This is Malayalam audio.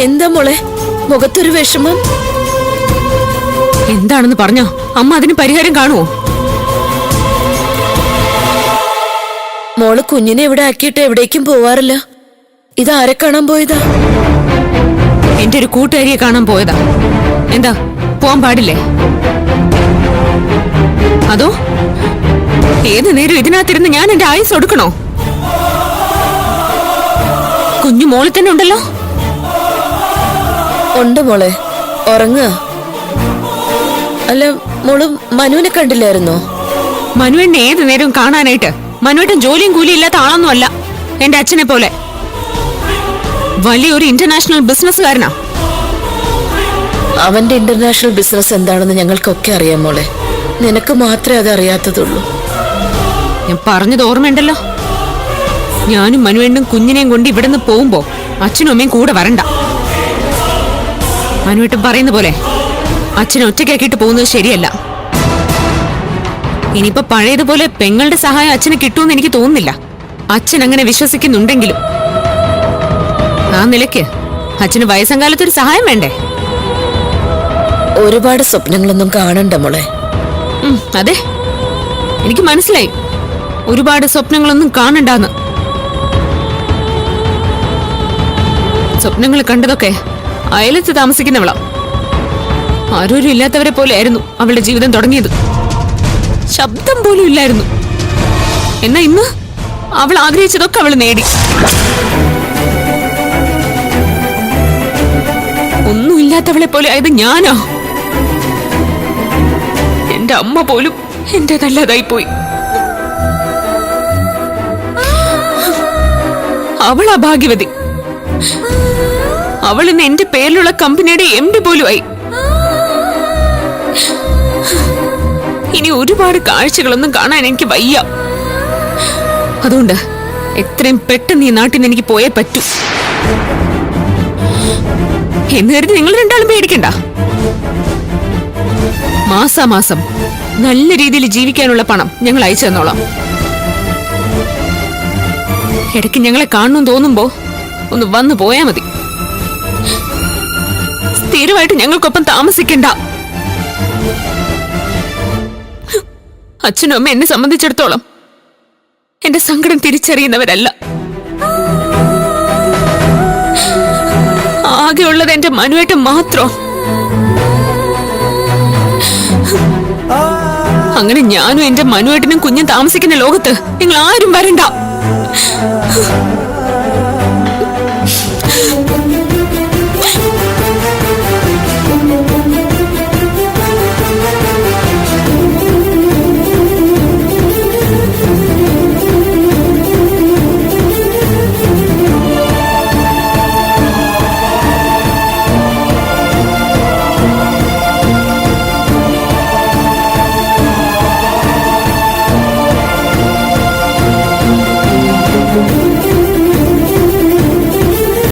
എന്താ മോളെ മുഖത്തൊരു വിഷമം? എന്താണെന്ന് പറഞ്ഞോ, അമ്മ അതിന് പരിഹാരം കാണുമോ? മോള് കുഞ്ഞിനെ ഇവിടെ ആക്കിയിട്ട് എവിടേക്കും പോവാറില്ല. ഇതാരെ കാണാൻ പോയതാ? എന്റെ ഒരു കൂട്ടുകാരിയെ കാണാൻ പോയതാ. എന്താ പോവാൻ പാടില്ലേ? അതോ ഏത് നേരം ഇതിനകത്തിരുന്ന് ഞാൻ എന്റെ ആയുസ് ഒടുക്കണോ? കുഞ്ഞു മോളിൽ തന്നെ ഉണ്ടല്ലോ. ഉണ്ട് മോളെ, ഉറങ്ങുക. അല്ല, മോള് മനുവിനെ കണ്ടില്ലായിരുന്നോ? മനുവിനെ ഏത് നേരവും കാണാനായിട്ട്. മനുവേട്ടൻ ജോലിയും കൂലിയും ഇല്ലാത്ത ആളൊന്നും അല്ല. എന്റെ അച്ഛനെ പോലെ വലിയൊരു ഇന്റർനാഷണൽ ബിസിനസ്സുകാരനാ. അവന്റെ ഇന്റർനാഷണൽ ബിസിനസ് എന്താണെന്ന് ഞങ്ങൾക്കൊക്കെ അറിയാം മോളെ. നിനക്ക് മാത്രമേ അത് അറിയാത്തതുള്ളൂ. ഞാൻ പറഞ്ഞത് ഓർമ്മയുണ്ടല്ലോ. ഞാനും മനുവേണ്ണും കുഞ്ഞിനെയും കൊണ്ട് ഇവിടുന്ന് പോകുമ്പോ അച്ഛനും അമ്മയും കൂടെ വരണ്ട. മനുവേട്ടൻ പറയുന്ന പോലെ അച്ഛനെ ഒറ്റയ്ക്കാക്കിയിട്ട് പോകുന്നത് ശരിയല്ല. ഇനിയിപ്പോ പഴയതുപോലെ പെങ്ങളുടെ സഹായം അച്ഛന് കിട്ടുമെന്ന് എനിക്ക് തോന്നുന്നില്ല. അച്ഛൻ അങ്ങനെ വിശ്വസിക്കുന്നുണ്ടെങ്കിലും ആ നിലയ്ക്ക് അച്ഛന് വയസ്സം കാലത്തൊരു സഹായം വേണ്ടേ? ഒരുപാട് സ്വപ്നങ്ങളൊന്നും കാണണ്ട മോളെ. അതെ, എനിക്ക് മനസ്സിലായി. ഒരുപാട് സ്വപ്നങ്ങളൊന്നും കാണണ്ടാന്ന്. സ്വപ്നങ്ങൾ കണ്ടതൊക്കെ അയലത്ത് താമസിക്കുന്നവളാ. ആരോരും ഇല്ലാത്തവരെ പോലെയായിരുന്നു അവളുടെ ജീവിതം തുടങ്ങിയത്. ശബ്ദം പോലും ഇല്ലായിരുന്നു. എന്നാ ഇന്ന് അവൾ ആഗ്രഹിച്ചതൊക്കെ അവൾ നേടി. ഒന്നുമില്ലാത്തവളെ പോലെ ആയത് ഞാനോ? എന്റെ അമ്മ പോലും എന്റെ നല്ലതായി പോയി. അവളാ ഭാഗ്യവതി. അവൾ ഇന്ന് എന്റെ പേരിലുള്ള കമ്പനിയുടെ MD പോലും ആയി. ഇനി ഒരുപാട് കാഴ്ചകളൊന്നും കാണാൻ എനിക്ക് വയ്യ. അതുകൊണ്ട് എത്രയും പെട്ടെന്ന് ഈ നാട്ടിൽ നിന്ന് എനിക്ക് പോയേ പറ്റൂ. എന്ന് കരുതി നിങ്ങൾ രണ്ടാളും പേടിക്കണ്ട. മാസാമാസം നല്ല രീതിയിൽ ജീവിക്കാനുള്ള പണം ഞങ്ങൾ അയച്ചു തന്നോളാം. ഇടയ്ക്ക് ഞങ്ങളെ കാണണമെന്ന് തോന്നുമ്പോ ഒന്ന് വന്നു പോയാ മതി. സ്ഥിരമായിട്ട് ഞങ്ങൾക്കൊപ്പം താമസിക്കണ്ട. അച്ഛനും അമ്മ എന്നെ സംബന്ധിച്ചിടത്തോളം എന്റെ സങ്കടം തിരിച്ചറിയുന്നവരല്ല. ആകെയുള്ളത് എന്റെ മനുവേട്ടൻ മാത്രം. അങ്ങനെ ഞാനും എന്റെ മനുവേട്ടനും കുഞ്ഞും താമസിക്കുന്ന ലോകത്ത് നിങ്ങൾ ആരും വരണ്ട.